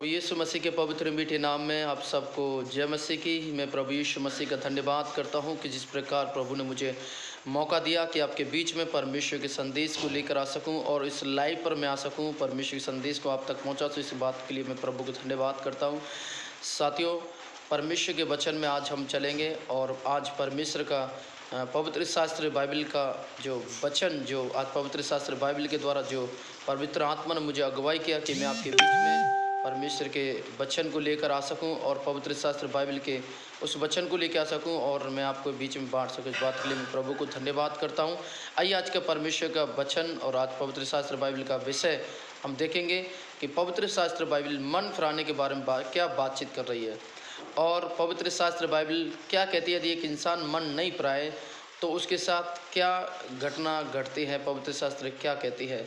यीशु मसीह के पवित्र मीठे नाम में आप सबको जय मसीह की। मैं प्रभु यीशु मसीह का धन्यवाद करता हूं कि जिस प्रकार प्रभु ने मुझे मौका दिया कि आपके बीच में परमेश्वर के संदेश को लेकर आ सकूं और इस लाइव पर मैं आ सकूं, परमेश्वर के संदेश को आप तक पहुंचा सकूं। इस बात के लिए मैं प्रभु को धन्यवाद करता हूं। साथियों, परमेश्वर के वचन में आज हम चलेंगे और आज परमेश्वर का पवित्र शास्त्र बाइबल का जो वचन, जो आज पवित्र शास्त्र बाइबल के द्वारा जो पवित्र आत्मा ने मुझे अगुवाई किया कि मैं आपके बीच में परमेश्वर के वचन को लेकर आ सकूं और पवित्र शास्त्र बाइबल के उस वचन को लेकर आ सकूं और मैं आपको बीच में बांट सकूं। इस बात के लिए मैं प्रभु को धन्यवाद करता हूं। आइए आज का परमेश्वर का वचन और आज पवित्र शास्त्र बाइबल का विषय हम देखेंगे कि पवित्र शास्त्र बाइबल मन फिराने के बारे में क्या बातचीत कर रही है और पवित्र शास्त्र बाइबल क्या कहती है। यदि एक इंसान मन नहीं फिराए तो उसके साथ क्या घटना घटती है, पवित्र शास्त्र क्या कहती है।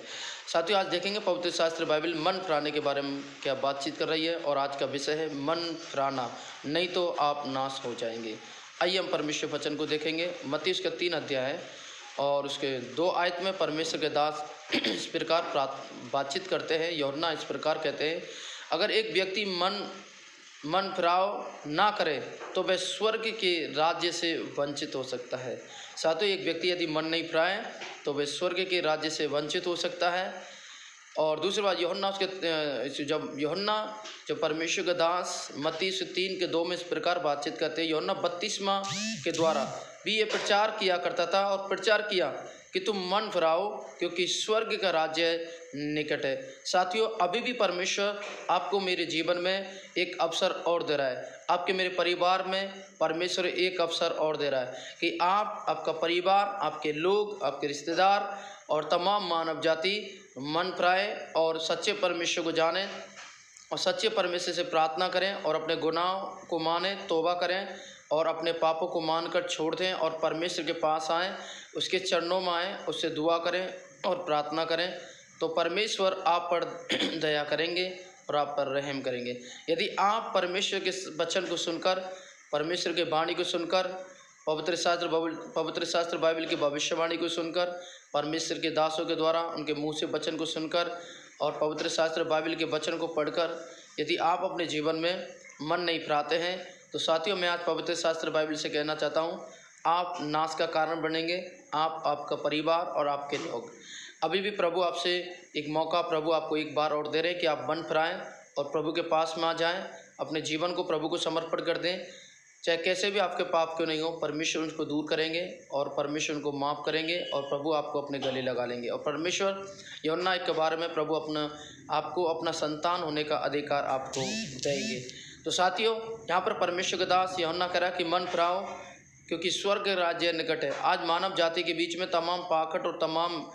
साथियों, आज देखेंगे पवित्र शास्त्र बाइबल मन फिराने के बारे में क्या बातचीत कर रही है और आज का विषय है मन फिराना, नहीं तो आप नाश हो जाएंगे। आइए हम परमेश्वर वचन को देखेंगे। मत्ती उसका 3 अध्याय है और उसके 2 आयत में परमेश्वर के दास इस प्रकार बातचीत करते हैं। यूहन्ना इस प्रकार कहते हैं, अगर एक व्यक्ति मन फिराव ना करे तो वह स्वर्ग के राज्य से वंचित हो सकता है। साथियों, एक व्यक्ति यदि मन नहीं फिराए तो वह स्वर्ग के राज्य से वंचित हो सकता है। और दूसरी बात, यूहन्ना जब परमेश्वर का दास मत्ती 3 के 2 में इस प्रकार बातचीत करते हैं। यूहन्ना बपतिस्मा के द्वारा भी ये प्रचार किया करता था और प्रचार किया कि तुम मन फिराओ क्योंकि स्वर्ग का राज्य निकट है। साथियों, अभी भी परमेश्वर आपको मेरे जीवन में एक अवसर और दे रहा है। आपके मेरे परिवार में परमेश्वर एक अवसर और दे रहा है कि आपका परिवार, आपके लोग, आपके रिश्तेदार और तमाम मानव जाति मन फिराए और सच्चे परमेश्वर को जाने और सच्चे परमेश्वर से प्रार्थना करें और अपने गुनाहों को माने, तौबा करें और अपने पापों को मानकर छोड़ दें और परमेश्वर के पास आएँ, उसके चरणों में आएँ, उससे दुआ करें और प्रार्थना करें, तो परमेश्वर आप पर दया करेंगे और आप पर रहम करेंगे। यदि आप परमेश्वर के वचन को सुनकर, परमेश्वर के वाणी को सुनकर, पवित्र शास्त्र बाइबल की भविष्यवाणी को सुनकर, परमेश्वर के दासों के द्वारा उनके मुँह से वचन को सुनकर और पवित्र शास्त्र बाइबल के वचन को पढ़कर यदि आप अपने जीवन में मन नहीं फिराते हैं तो साथियों, मैं आज पवित्र शास्त्र बाइबल से कहना चाहता हूँ, आप नाश का कारण बनेंगे, आप, आपका परिवार और आपके लोग। अभी भी प्रभु आपसे एक मौका, प्रभु आपको एक बार और दे रहे हैं कि आप मन फिराएं और प्रभु के पास में आ जाएं, अपने जीवन को प्रभु को समर्पण कर दें। चाहे कैसे भी आपके पाप क्यों नहीं हो, परमेश्वर उनको दूर करेंगे और परमेश्वर उनको माफ़ करेंगे और प्रभु आपको अपने गले लगा लेंगे। और परमेश्वर यूहन्ना के बारे में प्रभु आपको अपना संतान होने का अधिकार आपको देंगे। तो साथियों, यहाँ पर परमेश्वर के दास यूहन्ना कह रहा है कि मन फिराओ क्योंकि स्वर्ग राज्य निकट है। आज मानव जाति के बीच में तमाम पाखंड और तमाम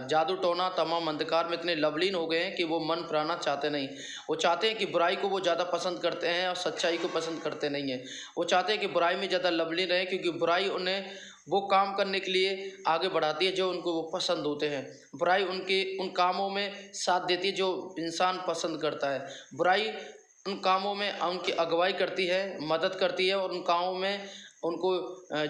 जादू टोना, तमाम अंधकार में इतने लवलीन हो गए हैं कि वो मन फिराना चाहते नहीं। वो चाहते हैं कि बुराई को वो ज़्यादा पसंद करते हैं और सच्चाई को पसंद करते नहीं हैं। वो चाहते हैं कि बुराई में ज़्यादा लवलीन रहे क्योंकि बुराई उन्हें वो काम करने के लिए आगे बढ़ाती है जो उनको वो पसंद होते हैं। बुराई उन कामों में साथ देती है जो इंसान पसंद करता है। बुराई उन कामों में उनकी अगुवाई करती है, मदद करती है और उन कामों में उनको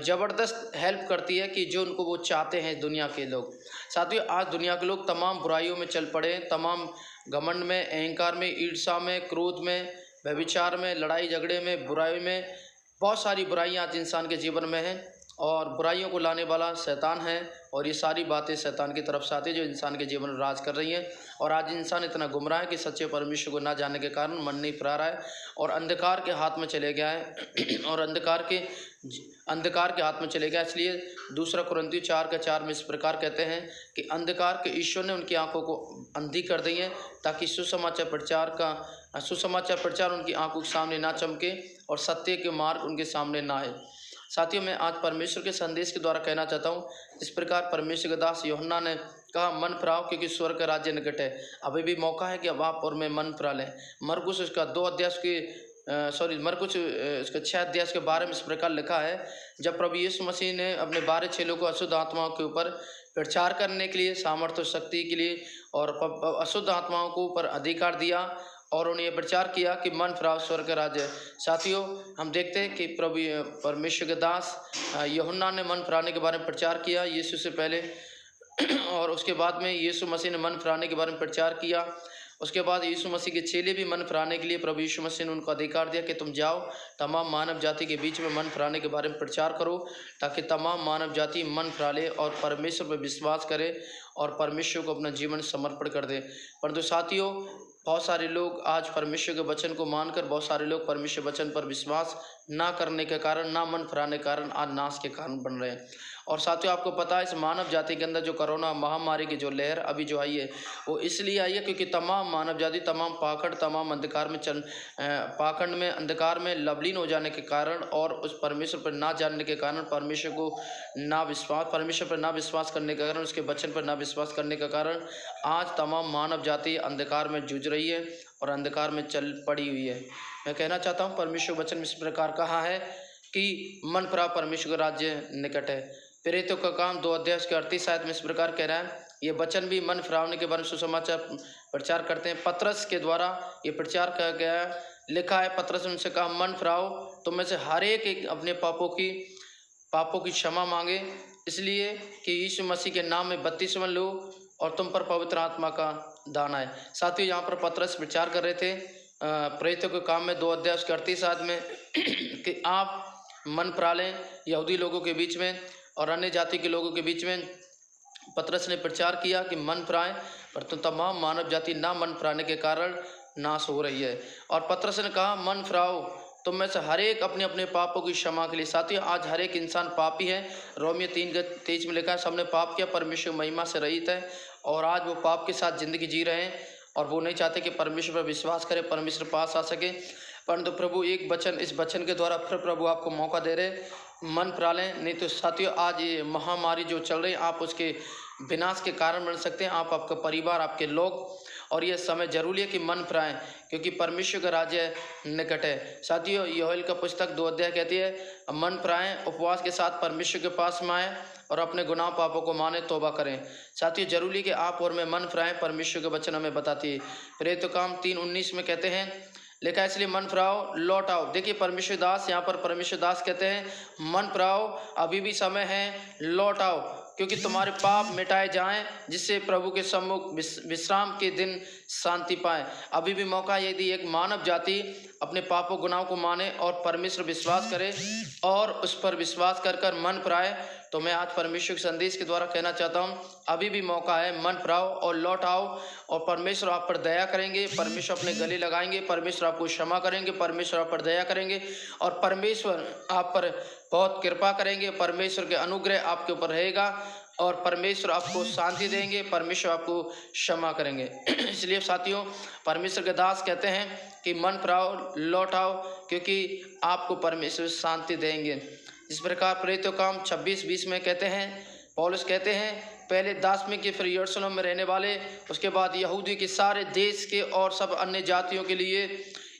ज़बरदस्त हेल्प करती है कि जो उनको वो चाहते हैं दुनिया के लोग। साथियों, आज दुनिया के लोग तमाम बुराइयों में चल पड़े हैं, तमाम घमंड में, अहंकार में, ईर्ष्या में, क्रोध में, व्यभिचार में, लड़ाई झगड़े में, बुराई में, बहुत सारी बुराइयाँ आज इंसान के जीवन में हैं और बुराइयों को लाने वाला शैतान है और ये सारी बातें शैतान की तरफ से आती है जो इंसान के जीवन में राज कर रही हैं। और आज इंसान इतना गुमराह है कि सच्चे परमेश्वर को ना जानने के कारण मन नहीं फिरा रहा है और अंधकार के हाथ में चले गया है और अंधकार के हाथ में चले गया। इसलिए दूसरा कुरिन्थियों 4:4 में इस प्रकार कहते हैं कि अंधकार के ईश्वर ने उनकी आंखों को अंधी कर दी है ताकि सुसमाचार प्रचार उनकी आंखों के सामने ना चमके और सत्य के मार्ग उनके सामने ना आए। साथियों, मैं आज परमेश्वर के संदेश के द्वारा कहना चाहता हूँ, इस प्रकार परमेश्वर के दास यूहन्ना ने कहा, मन फिराओ क्योंकि स्वर्ग का राज्य निकट है। अभी भी मौका है कि अब आप और मैं मन फिरा लें। मरकुस उसका 6 अध्याय के बारे में इस प्रकार लिखा है, जब प्रभु यीशु मसीह ने अपने 12 चेलों को अशुद्ध आत्माओं के ऊपर प्रचार करने के लिए, सामर्थ्य शक्ति के लिए और अशुद्ध आत्माओं को ऊपर अधिकार दिया और उन्हें प्रचार किया कि मन फिराओ स्वर्ग का राज्य। साथियों, हम देखते हैं कि प्रभु परमेश्वर के दास यूहन्ना ने मन फिराने के बारे में प्रचार किया यीशु से पहले और उसके बाद में यीशु मसीह ने मन फिराने के बारे में प्रचार किया उसके बाद यीशु मसीह के चेले भी मन फिराने के लिए प्रभु यीशु मसीह ने उनको अधिकार दिया कि तुम जाओ, तमाम मानव जाति के बीच में मन फिराने के बारे में प्रचार करो, ताकि तमाम मानव जाति मन फिरा ले और परमेश्वर पर विश्वास करे और परमेश्वर को अपना जीवन समर्पण कर दे। परंतु साथियों, बहुत सारे लोग आज परमेश्वर के वचन को मानकर, बहुत सारे लोग परमेश्वर वचन पर विश्वास ना करने के कारण, ना मन फिराने के कारण आज नाश के कारण बन रहे हैं। और साथियों, आपको पता है इस मानव जाति के अंदर जो कोरोना महामारी की जो लहर अभी जो आई है, वो इसलिए आई है क्योंकि तमाम मानव जाति, तमाम पाखंड, तमाम अंधकार में पाखंड में, अंधकार में लवलीन हो जाने के कारण और उस परमेश्वर पर ना जानने के कारण, परमेश्वर पर ना विश्वास करने के कारण, उसके वचन पर ना विश्वास करने के कारण आज तमाम मानव जाति अंधकार में जूझ रही है और अंधकार में चल पड़ी हुई है। मैं कहना चाहता हूँ, परमेश्वर वचन में इस प्रकार कहा है कि मन फिराओ, परमेश्वर का राज्य निकट है। प्रेरितों का काम 2 अध्याय उसके 38 आयत में इस प्रकार कह रहा है। ये वचन भी मन फिरावने के बारे में सुसमाचार प्रचार करते हैं। पतरस के द्वारा ये प्रचार किया गया है, लिखा है। पतरस ने उनसे कहा, मन फिराओ, तुम में से हर एक अपने पापों की क्षमा मांगे, इसलिए कि यीशु मसीह के नाम में बपतिस्मा लो और तुम पर पवित्र आत्मा का दान आए। साथियों, यहाँ पर पतरस प्रचार कर रहे थे प्रेरितों के काम में 2 अध्याय उसके 38 आयत में कि आप मन फिरा लें यहूदी लोगों के बीच में और अन्य जाति के लोगों के बीच में। पतरस ने प्रचार किया कि मन फिराएं, पर तो तमाम मानव जाति ना मन फिराने के कारण नाश हो रही है। और पतरस ने कहा, मन फिराओ, तुम में से हर एक अपने अपने पापों की क्षमा के लिए। साथियों, आज हर एक इंसान पापी है। रोमियो 3:23 में लिखा है, सबने पाप किया, परमेश्वर महिमा से रहित है। और आज वो पाप के साथ ज़िंदगी जी रहे हैं और वो नहीं चाहते कि परमेश्वर पर विश्वास करें, परमेश्वर पास आ सके। परंतु प्रभु एक वचन, इस वचन के द्वारा फिर प्रभु आपको मौका दे रहे, मन फिरा लें। नहीं तो साथियों, आज ये महामारी जो चल रही है, आप उसके विनाश के कारण बन सकते हैं, आप, आपका परिवार, आपके लोग। और यह समय जरूरी है कि मन फिराएं, क्योंकि परमेश्वर का राज्य निकट है। साथियों, योएल का पुस्तक 2 अध्याय कहती है, मन फिराएं, उपवास के साथ परमेश्वर के पास में आएँ और अपने गुनाह पापों को माने, तौबा करें। साथियों, जरूरी है कि आप और मैं मन फिराएं, परमेश्वर के वचन हमें बताती है। प्रेरितों का काम 3:19 में कहते हैं, लिखा है, इसलिए मन फिराओ, लौट आओ। देखिए परमेश्वर दास, यहाँ पर परमेश्वर दास कहते हैं, मन फिराओ, अभी भी समय है, लौट आओ, क्योंकि तुम्हारे पाप मिटाए जाएं, जिससे प्रभु के सम्मुख विश्राम के दिन शांति पाएं। अभी भी मौका, यदि एक मानव जाति अपने पापों गुनाहों को माने और परमेश्वर विश्वास करे और उस पर विश्वास कर कर मन फिराए, तो मैं आज परमेश्वर के संदेश के द्वारा कहना चाहता हूँ, अभी भी मौका है, मन फिराओ और लौट आओ और परमेश्वर आप पर दया करेंगे, परमेश्वर अपने गले लगाएंगे, परमेश्वर आपको क्षमा करेंगे, परमेश्वर आप पर दया करेंगे और परमेश्वर आप पर बहुत कृपा करेंगे। परमेश्वर के अनुग्रह आपके ऊपर रहेगा और परमेश्वर आपको शांति देंगे, परमेश्वर आपको क्षमा करेंगे। इसलिए साथियों, परमेश्वर के दास कहते हैं कि मन फिराओ, लौट आओ, क्योंकि आपको परमेश्वर शांति देंगे। इस प्रकार प्रेरितों काम 26:20 में कहते हैं, पौलुस कहते हैं, पहले दासमी के, फिर यरूशलेम में रहने वाले, उसके बाद यहूदी के सारे देश के और सब अन्य जातियों के लिए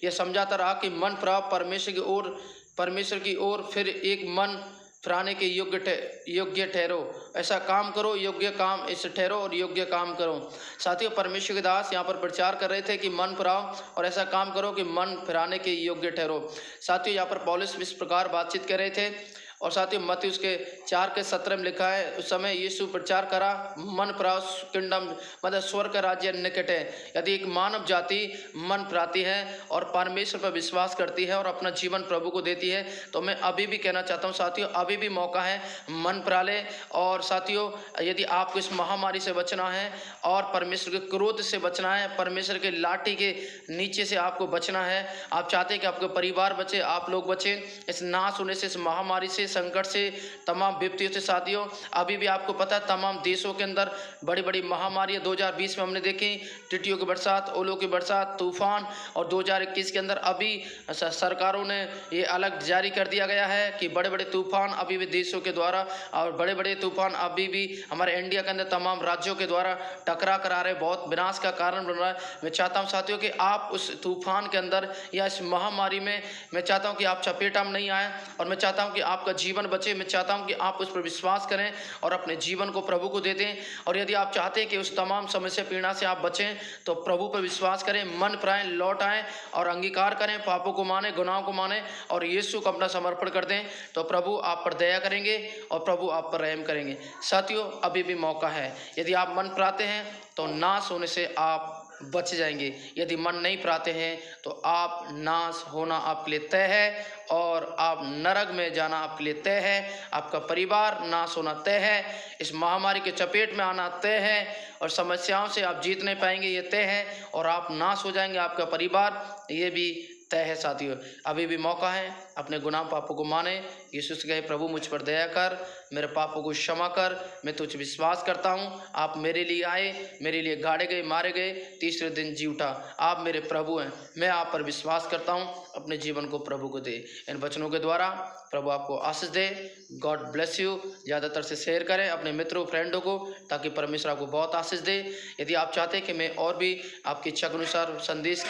यह समझाता रहा कि मन फिराओ परमेश्वर की ओर, फिर एक मन फिराने के योग्य ठहरो, ऐसा काम करो, योग्य काम इस ठहरो और योग्य काम करो। साथियों, परमेश्वर के दास यहाँ पर प्रचार कर रहे थे कि मन फिराओ और ऐसा काम करो कि मन फिराने के योग्य ठहरो। साथियों, यहाँ पर पौलुस इस प्रकार बातचीत कर रहे थे। और साथियों, मत्ती उसके 4:17 में लिखा है, उस समय यीशु प्रचार करा, मन फिराओ, किंगडम मतलब स्वर्ग का राज्य निकट है। यदि एक मानव जाति मन फिराती है और परमेश्वर पर विश्वास करती है और अपना जीवन प्रभु को देती है, तो मैं अभी भी कहना चाहता हूँ साथियों, अभी भी मौका है, मन फिरा ले। और साथियों, यदि आपको इस महामारी से बचना है और परमेश्वर के क्रोध से बचना है, परमेश्वर के लाठी के नीचे से आपको बचना है, आप चाहते हैं कि आपका परिवार बचे, आप लोग बचे इस नाश होने से, इस महामारी से, संकट से, तमाम विपत्तियों से। साथियों, अभी भी आपको पता है तमाम देशों के अंदर बड़ी बड़ी महामारी 2020 में हमने देखी, टिड्डियों की बरसात, ओलों की बरसात, तूफान। और 2021 के अंदर अभी सरकारों ने ये अलग जारी कर दिया गया है कि बड़े बड़े तूफान अभी भी देशों के द्वारा, और बड़े बड़े तूफान अभी भी हमारे इंडिया के अंदर तमाम राज्यों के द्वारा टकरा कर आ रहे, बहुत विनाश का कारण बन रहा है। मैं चाहता हूँ साथियों कि आप उस तूफान के अंदर या इस महामारी में, मैं चाहता हूँ कि आप चपेटा में नहीं आए और मैं चाहता हूँ कि आपका जीवन बचे। मैं चाहता हूं कि आप उस पर विश्वास करें और अपने जीवन को प्रभु को दे दें। और यदि आप चाहते हैं कि उस तमाम समस्या पीड़ा से आप बचें, तो प्रभु पर विश्वास करें, मन फिराएं, लौट आएं और अंगीकार करें, पापों को माने, गुनाहों को माने और यीशु को अपना समर्पण कर दें, तो प्रभु आप पर दया करेंगे और प्रभु आप पर रहम करेंगे। साथियों, अभी भी मौका है। यदि आप मन फिराते हैं तो नाश होने से आप बच जाएंगे। यदि मन नहीं फिराते हैं तो आप नाश होना आपके लिए तय है और आप नरक में जाना आपके लिए तय है। आपका परिवार नाश होना तय है। इस महामारी के चपेट में आना तय है और समस्याओं से आप जीत नहीं पाएंगे, ये तय है। और आप नाश हो जाएंगे, आपका परिवार, ये भी तय है साथियों। अभी भी मौका है, अपने गुनाह पापों को माने। यीशु से कहे, प्रभु मुझ पर दया कर, मेरे पापों को क्षमा कर, मैं तुझ विश्वास करता हूँ। आप मेरे लिए आए, मेरे लिए गाड़े गए, मारे गए, तीसरे दिन जी उठा। आप मेरे प्रभु हैं, मैं आप पर विश्वास करता हूँ। अपने जीवन को प्रभु को दे। इन वचनों के द्वारा प्रभु आपको आशीष दे। God bless you. ज़्यादातर से शेयर करें अपने मित्रों फ्रेंडों को, ताकि परमेश्वर आपको बहुत आशीष दे। यदि आप चाहते हैं कि मैं और भी आपकी इच्छा के अनुसार संदेश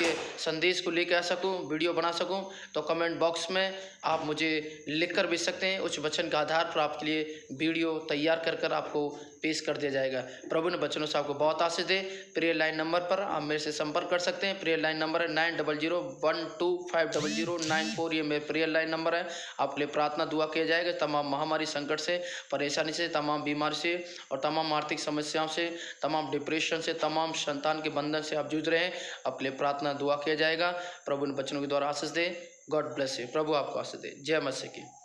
को लेकर आ सकूं, वीडियो बना सकूं, तो कमेंट बॉक्स में आप मुझे लिख कर भेज सकते हैं। उस वचन के आधार पर आपके लिए वीडियो तैयार कर आपको पेश कर दिया जाएगा। प्रभु ने वचनों से आपको बहुत आशीष दे। प्रेयर लाइन नंबर पर आप मेरे से संपर्क कर सकते हैं। प्रेयर लाइन नंबर है 9001250094। ये मेरे प्रेयर लाइन नंबर है। आपके लिए प्रार्थना दुआ किया जाएगा। तमाम महामारी, संकट से, परेशानी से, तमाम बीमारी से और तमाम आर्थिक समस्याओं से, तमाम डिप्रेशन से, तमाम संतान के बंधन से आप जूझ रहे हैं, आपके लिए प्रार्थना दुआ किया जाएगा। प्रभु ने वचनों के द्वारा आशीष दे। God bless you. प्रभु आपको आशीष दे। जय मसीह की।